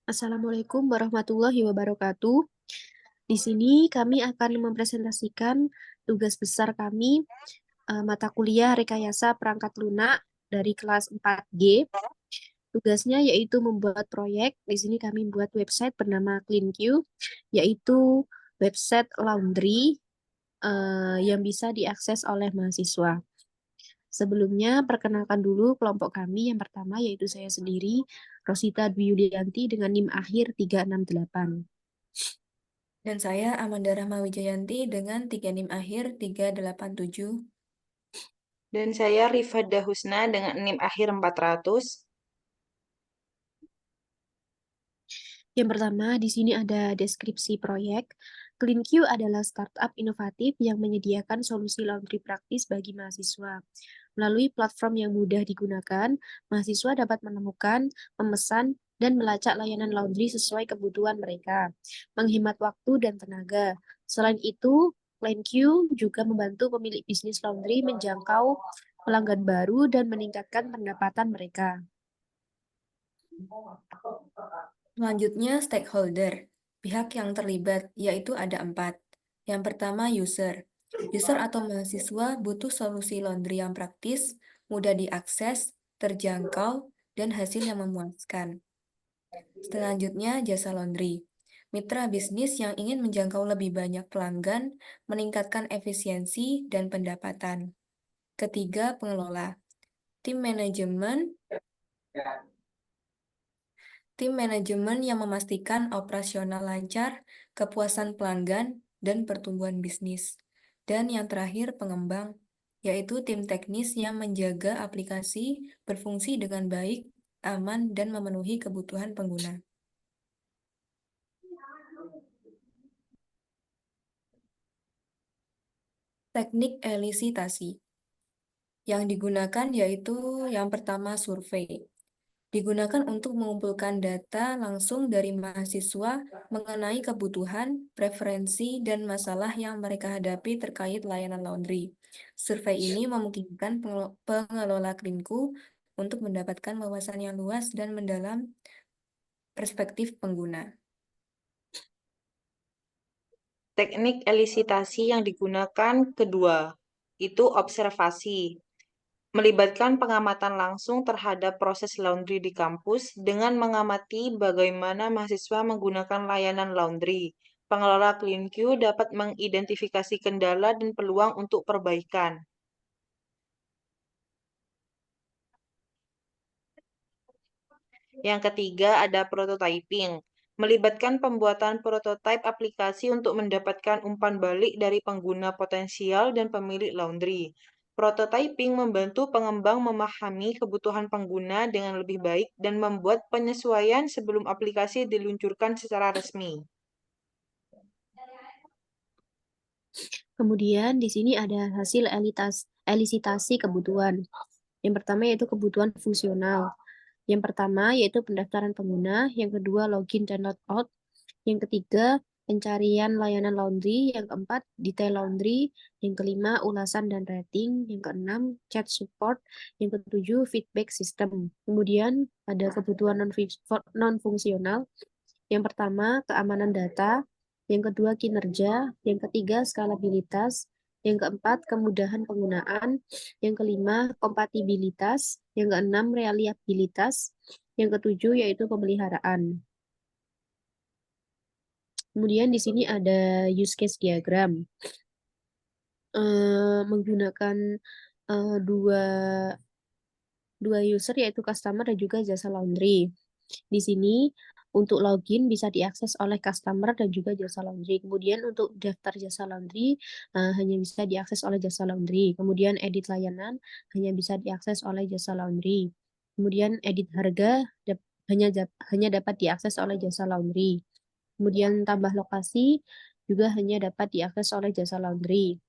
Assalamualaikum warahmatullahi wabarakatuh. Di sini kami akan mempresentasikan tugas besar kami, mata kuliah Rekayasa Perangkat Lunak dari kelas 4G. Tugasnya yaitu membuat proyek. Di sini kami buat website bernama CleanQ, yaitu website laundry yang bisa diakses oleh mahasiswa. Sebelumnya, perkenalkan dulu kelompok kami. Yang pertama yaitu saya sendiri, Rosita Dwi Yulianti dengan NIM akhir 368. Dan saya Amanda Rahma Wijayanti dengan 3 NIM akhir 387. Dan saya Rifada Husna dengan NIM akhir 400. Yang pertama, di sini ada deskripsi proyek. CleanQ adalah startup inovatif yang menyediakan solusi laundry praktis bagi mahasiswa. Melalui platform yang mudah digunakan, mahasiswa dapat menemukan, memesan, dan melacak layanan laundry sesuai kebutuhan mereka, menghemat waktu dan tenaga. Selain itu, CleanQ juga membantu pemilik bisnis laundry menjangkau pelanggan baru dan meningkatkan pendapatan mereka. Selanjutnya, stakeholder. Pihak yang terlibat, yaitu ada 4. Yang pertama, user. User atau mahasiswa butuh solusi laundry yang praktis, mudah diakses, terjangkau, dan hasil yang memuaskan. Selanjutnya, jasa laundry. Mitra bisnis yang ingin menjangkau lebih banyak pelanggan, meningkatkan efisiensi dan pendapatan. Ketiga, pengelola. Tim manajemen yang memastikan operasional lancar, kepuasan pelanggan, dan pertumbuhan bisnis. Dan yang terakhir, pengembang, yaitu tim teknis yang menjaga aplikasi berfungsi dengan baik, aman, dan memenuhi kebutuhan pengguna. Teknik elisitasi yang digunakan yaitu yang pertama survei. Digunakan untuk mengumpulkan data langsung dari mahasiswa mengenai kebutuhan, preferensi, dan masalah yang mereka hadapi terkait layanan laundry. Survei ini memungkinkan pengelola CleanQ untuk mendapatkan wawasan yang luas dan mendalam perspektif pengguna. Teknik elisitasi yang digunakan kedua, itu observasi. Melibatkan pengamatan langsung terhadap proses laundry di kampus dengan mengamati bagaimana mahasiswa menggunakan layanan laundry. Pengelola CleanQ dapat mengidentifikasi kendala dan peluang untuk perbaikan. Yang ketiga ada prototyping, melibatkan pembuatan prototipe aplikasi untuk mendapatkan umpan balik dari pengguna potensial dan pemilik laundry. Prototyping membantu pengembang memahami kebutuhan pengguna dengan lebih baik dan membuat penyesuaian sebelum aplikasi diluncurkan secara resmi. Kemudian di sini ada hasil elisitasi kebutuhan. Yang pertama yaitu kebutuhan fungsional. Yang pertama yaitu pendaftaran pengguna, yang kedua login dan logout, yang ketiga pencarian layanan laundry, yang keempat detail laundry, yang kelima ulasan dan rating, yang keenam chat support, yang ketujuh feedback system. Kemudian ada kebutuhan non-fungsional. Yang pertama keamanan data, yang kedua kinerja, yang ketiga skalabilitas, yang keempat kemudahan penggunaan, yang kelima kompatibilitas, yang keenam reliabilitas, yang ketujuh yaitu pemeliharaan. Kemudian di sini ada use case diagram. Menggunakan dua user yaitu customer dan juga jasa laundry. Di sini untuk login bisa diakses oleh customer dan juga jasa laundry. Kemudian untuk daftar jasa laundry hanya bisa diakses oleh jasa laundry. Kemudian edit layanan hanya bisa diakses oleh jasa laundry. Kemudian edit harga hanya dapat diakses oleh jasa laundry. Kemudian tambah lokasi juga hanya dapat diakses oleh jasa laundry.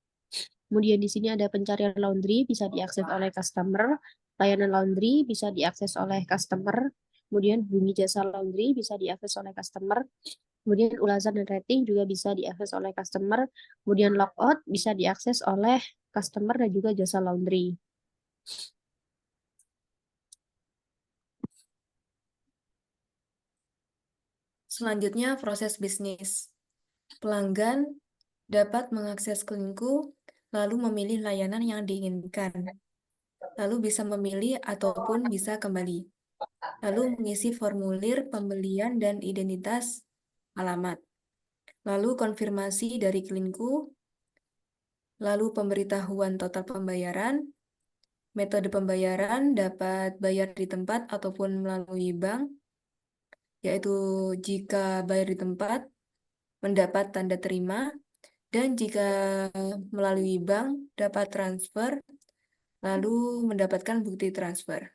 Kemudian di sini ada pencarian laundry bisa diakses oleh customer, layanan laundry bisa diakses oleh customer, kemudian bunyi jasa laundry bisa diakses oleh customer, kemudian ulasan dan rating juga bisa diakses oleh customer, kemudian logout bisa diakses oleh customer dan juga jasa laundry. Selanjutnya, proses bisnis. Pelanggan dapat mengakses klinku, lalu memilih layanan yang diinginkan. Lalu bisa memilih ataupun bisa kembali. Lalu mengisi formulir pembelian dan identitas alamat. Lalu konfirmasi dari klinku. Lalu pemberitahuan total pembayaran. Metode pembayaran dapat bayar di tempat ataupun melalui bank, yaitu jika bayar di tempat, mendapat tanda terima, dan jika melalui bank, dapat transfer, lalu mendapatkan bukti transfer.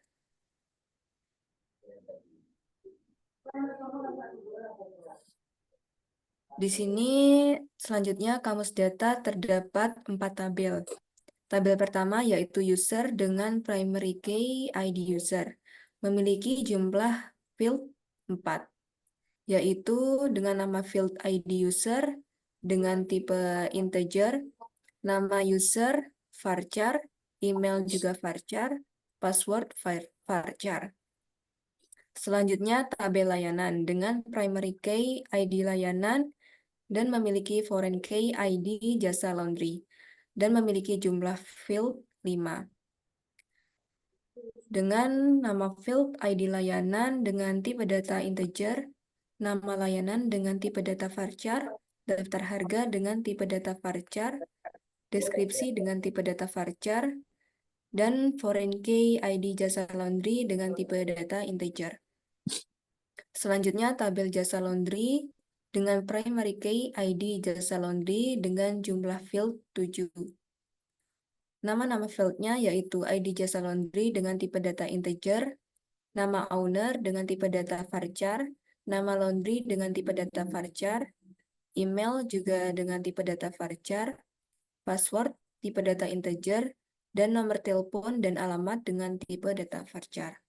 Di sini selanjutnya kamus data terdapat 4 tabel. Tabel pertama yaitu user dengan primary key ID user, memiliki jumlah field 4, yaitu dengan nama field ID user dengan tipe integer, nama user varchar, email juga varchar, password varchar. Selanjutnya tabel layanan dengan primary key ID layanan dan memiliki foreign key ID jasa laundry dan memiliki jumlah field 5. Dengan nama field ID layanan dengan tipe data integer, nama layanan dengan tipe data varchar, daftar harga dengan tipe data varchar, deskripsi dengan tipe data varchar, dan foreign key ID jasa laundry dengan tipe data integer. Selanjutnya tabel jasa laundry dengan primary key ID jasa laundry dengan jumlah field 7. Nama-nama fieldnya yaitu ID jasa laundry dengan tipe data integer, nama owner dengan tipe data varchar, nama laundry dengan tipe data varchar, email juga dengan tipe data varchar, password tipe data integer, dan nomor telepon dan alamat dengan tipe data varchar.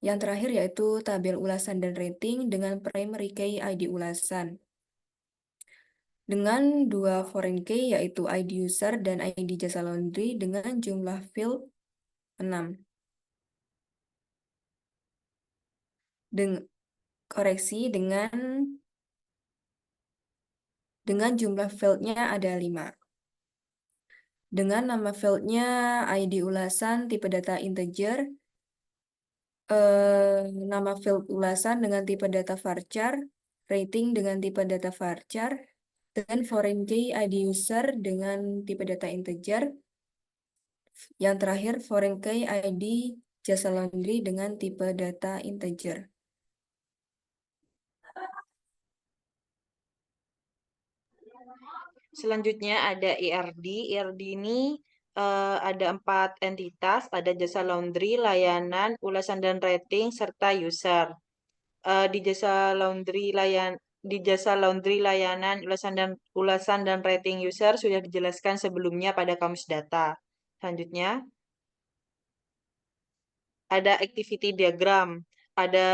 Yang terakhir yaitu tabel ulasan dan rating dengan primary key ID ulasan. Dengan 2 foreign key yaitu ID user dan ID jasa laundry dengan jumlah field 6. Koreksi dengan jumlah fieldnya ada 5. Dengan nama fieldnya ID ulasan tipe data integer, nama field ulasan dengan tipe data varchar, rating dengan tipe data varchar, dan foreign key ID user dengan tipe data integer. Yang terakhir foreign key ID jasa laundry dengan tipe data integer. Selanjutnya ada ERD. ERD ini ada 4 entitas, ada jasa laundry, layanan, ulasan dan rating, serta user. Di jasa laundry layanan, ulasan dan rating user sudah dijelaskan sebelumnya pada kamus data. Selanjutnya ada activity diagram. Ada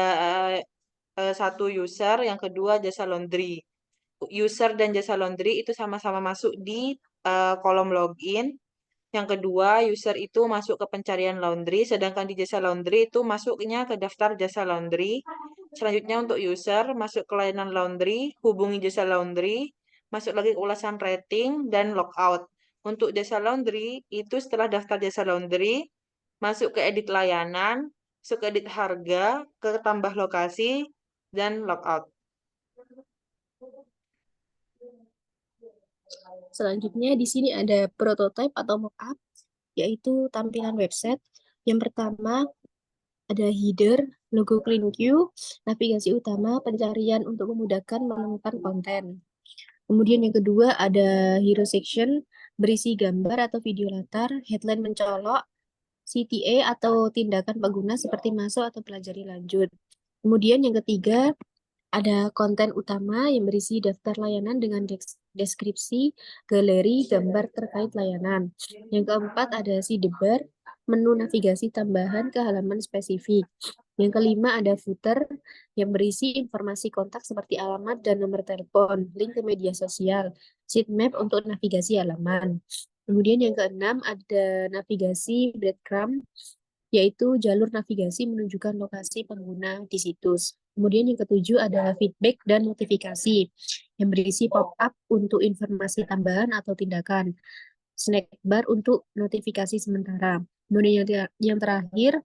satu user, yang kedua jasa laundry. User dan jasa laundry itu sama-sama masuk di kolom login. Yang kedua, user itu masuk ke pencarian laundry, sedangkan di jasa laundry itu masuknya ke daftar jasa laundry. Selanjutnya untuk user, masuk ke layanan laundry, hubungi jasa laundry, masuk lagi ke ulasan rating, dan logout. Untuk jasa laundry, itu setelah daftar jasa laundry, masuk ke edit layanan, masuk ke edit harga, ke tambah lokasi, dan logout. Selanjutnya di sini ada prototype atau mockup, yaitu tampilan website. Yang pertama ada header, logo CleanQ, navigasi utama, pencarian untuk memudahkan menemukan konten. Kemudian yang kedua ada hero section, berisi gambar atau video latar, headline mencolok, CTA atau tindakan pengguna seperti masuk atau pelajari lanjut. Kemudian yang ketiga ada konten utama yang berisi daftar layanan dengan deskripsi, galeri, gambar terkait layanan. Yang keempat ada sidebar, menu navigasi tambahan ke halaman spesifik. Yang kelima ada footer yang berisi informasi kontak seperti alamat dan nomor telepon, link ke media sosial, sitemap untuk navigasi halaman. Kemudian yang keenam ada navigasi breadcrumb yaitu jalur navigasi menunjukkan lokasi pengguna di situs. Kemudian yang ketujuh ada feedback dan notifikasi yang berisi pop-up untuk informasi tambahan atau tindakan, snack bar untuk notifikasi sementara. Kemudian yang terakhir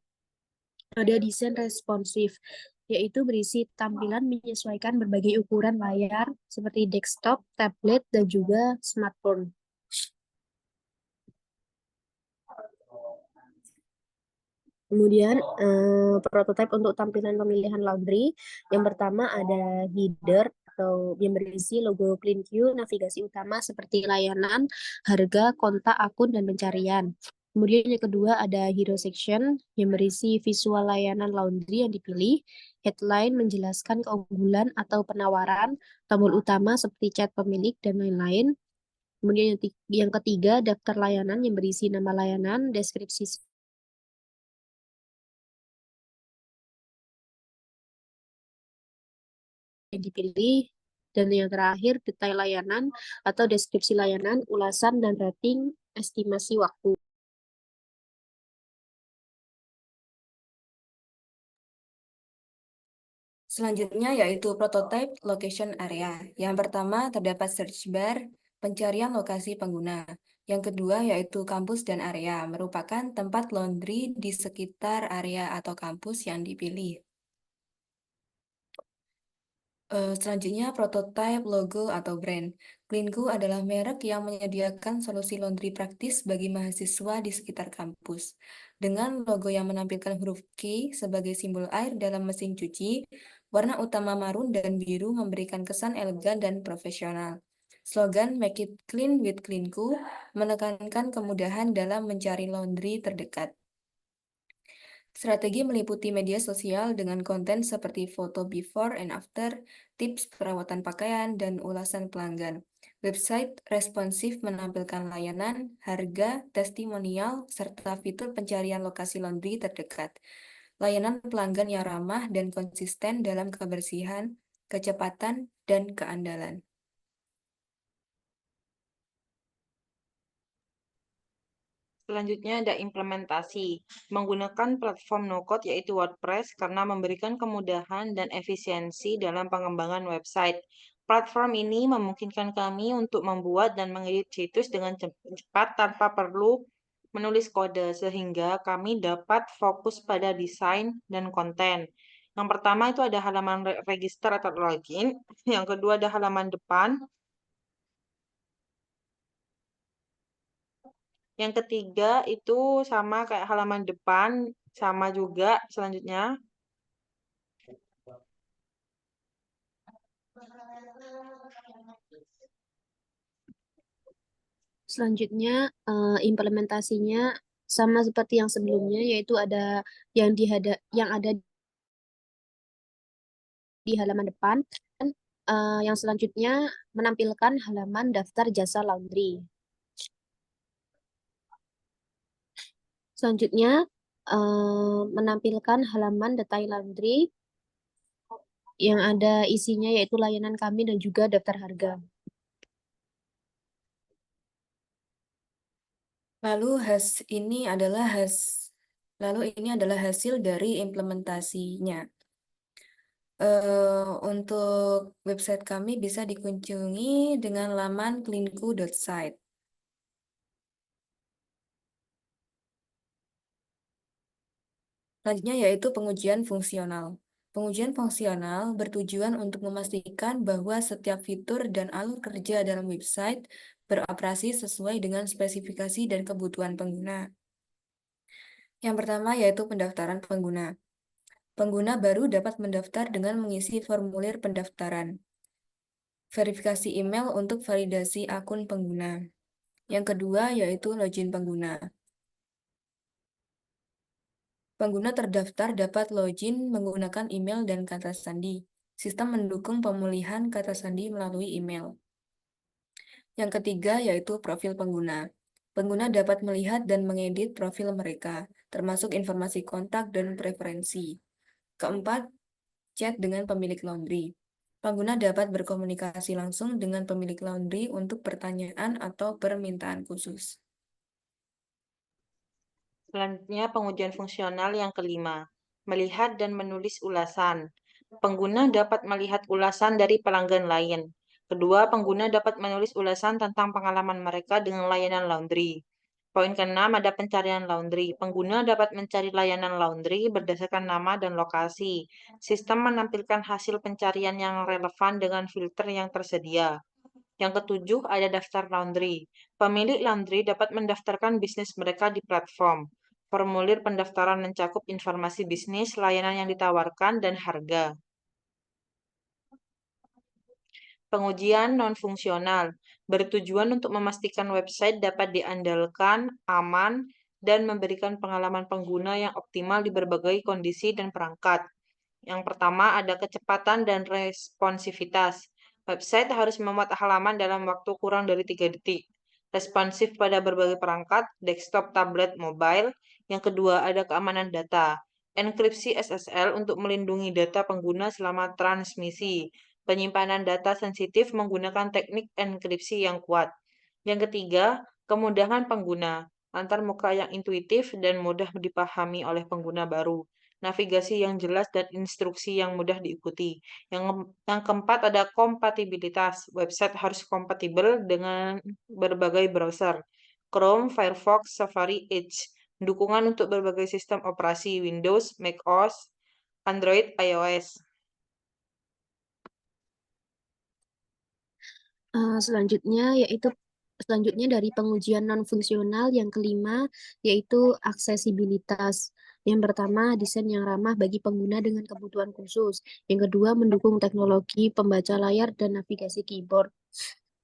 ada desain responsif, yaitu berisi tampilan menyesuaikan berbagai ukuran layar seperti desktop, tablet, dan juga smartphone. Kemudian prototipe untuk tampilan pemilihan laundry. Yang pertama ada header atau yang berisi logo CleanQ, navigasi utama seperti layanan, harga, kontak, akun, dan pencarian. Kemudian yang kedua ada hero section yang berisi visual layanan laundry yang dipilih, headline menjelaskan keunggulan atau penawaran, tombol utama seperti chat pemilik, dan lain-lain. Kemudian yang ketiga daftar layanan yang berisi nama layanan, deskripsi yang dipilih, dan yang terakhir detail layanan atau deskripsi layanan, ulasan, dan rating estimasi waktu. Selanjutnya yaitu prototype location area. Yang pertama terdapat search bar, pencarian lokasi pengguna. Yang kedua yaitu kampus dan area, merupakan tempat laundry di sekitar area atau kampus yang dipilih. Selanjutnya prototype logo atau brand. CleanQ adalah merek yang menyediakan solusi laundry praktis bagi mahasiswa di sekitar kampus. Dengan logo yang menampilkan huruf K sebagai simbol air dalam mesin cuci, warna utama marun dan biru memberikan kesan elegan dan profesional. Slogan Make It Clean with CleanQ menekankan kemudahan dalam mencari laundry terdekat. Strategi meliputi media sosial dengan konten seperti foto before and after, tips perawatan pakaian, dan ulasan pelanggan. Website responsif menampilkan layanan, harga, testimonial, serta fitur pencarian lokasi laundry terdekat. Layanan pelanggan yang ramah dan konsisten dalam kebersihan, kecepatan, dan keandalan. Selanjutnya ada implementasi. Menggunakan platform no-code yaitu WordPress karena memberikan kemudahan dan efisiensi dalam pengembangan website. Platform ini memungkinkan kami untuk membuat dan mengedit situs dengan cepat tanpa perlu menulis kode, sehingga kami dapat fokus pada desain dan konten. Yang pertama itu ada halaman register atau login. Yang kedua ada halaman depan. Yang ketiga itu sama kayak halaman depan, sama juga selanjutnya. Selanjutnya implementasinya sama seperti yang sebelumnya, yaitu ada yang ada di halaman depan, dan yang selanjutnya menampilkan halaman daftar jasa laundry. Selanjutnya menampilkan halaman detail laundry yang ada isinya yaitu layanan kami dan juga daftar harga. Lalu ini adalah hasil dari implementasinya. Untuk website kami bisa dikunjungi dengan laman cleanku.site. Selanjutnya yaitu pengujian fungsional. Pengujian fungsional bertujuan untuk memastikan bahwa setiap fitur dan alur kerja dalam website beroperasi sesuai dengan spesifikasi dan kebutuhan pengguna. Yang pertama yaitu pendaftaran pengguna. Pengguna baru dapat mendaftar dengan mengisi formulir pendaftaran. Verifikasi email untuk validasi akun pengguna. Yang kedua yaitu login pengguna. Pengguna terdaftar dapat login menggunakan email dan kata sandi. Sistem mendukung pemulihan kata sandi melalui email. Yang ketiga yaitu profil pengguna. Pengguna dapat melihat dan mengedit profil mereka, termasuk informasi kontak dan preferensi. Keempat, chat dengan pemilik laundry. Pengguna dapat berkomunikasi langsung dengan pemilik laundry untuk pertanyaan atau permintaan khusus. Selanjutnya, pengujian fungsional yang kelima. Melihat dan menulis ulasan. Pengguna dapat melihat ulasan dari pelanggan lain. Kedua, pengguna dapat menulis ulasan tentang pengalaman mereka dengan layanan laundry. Poin keenam ada pencarian laundry. Pengguna dapat mencari layanan laundry berdasarkan nama dan lokasi. Sistem menampilkan hasil pencarian yang relevan dengan filter yang tersedia. Yang ketujuh ada daftar laundry. Pemilik laundry dapat mendaftarkan bisnis mereka di platform. Formulir pendaftaran mencakup informasi bisnis, layanan yang ditawarkan, dan harga. Pengujian non-fungsional bertujuan untuk memastikan website dapat diandalkan, aman, dan memberikan pengalaman pengguna yang optimal di berbagai kondisi dan perangkat. Yang pertama ada kecepatan dan responsivitas. Website harus memuat halaman dalam waktu kurang dari 3 detik. Responsif pada berbagai perangkat, desktop, tablet, mobile. Yang kedua ada keamanan data. Enkripsi SSL untuk melindungi data pengguna selama transmisi. Penyimpanan data sensitif menggunakan teknik enkripsi yang kuat. Yang ketiga, kemudahan pengguna. Antar muka yang intuitif dan mudah dipahami oleh pengguna baru. Navigasi yang jelas dan instruksi yang mudah diikuti. Yang keempat ada kompatibilitas. Website harus kompatibel dengan berbagai browser. Chrome, Firefox, Safari, Edge. Dukungan untuk berbagai sistem operasi Windows, macOS, Android, iOS. Selanjutnya dari pengujian non-fungsional yang kelima, yaitu aksesibilitas. Yang pertama, desain yang ramah bagi pengguna dengan kebutuhan khusus. Yang kedua, mendukung teknologi pembaca layar dan navigasi keyboard.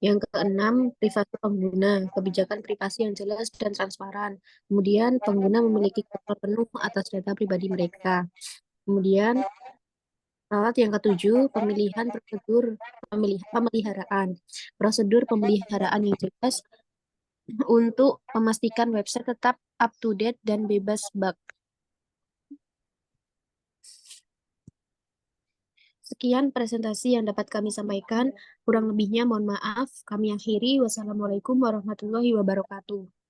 Yang keenam, privasi pengguna, kebijakan privasi yang jelas dan transparan. Kemudian, pengguna memiliki kontrol penuh atas data pribadi mereka. Kemudian, yang ketujuh, pemeliharaan. Prosedur pemeliharaan yang jelas untuk memastikan website tetap up to date dan bebas bug. Sekian presentasi yang dapat kami sampaikan. Kurang lebihnya mohon maaf. Kami akhiri. Wassalamualaikum warahmatullahi wabarakatuh.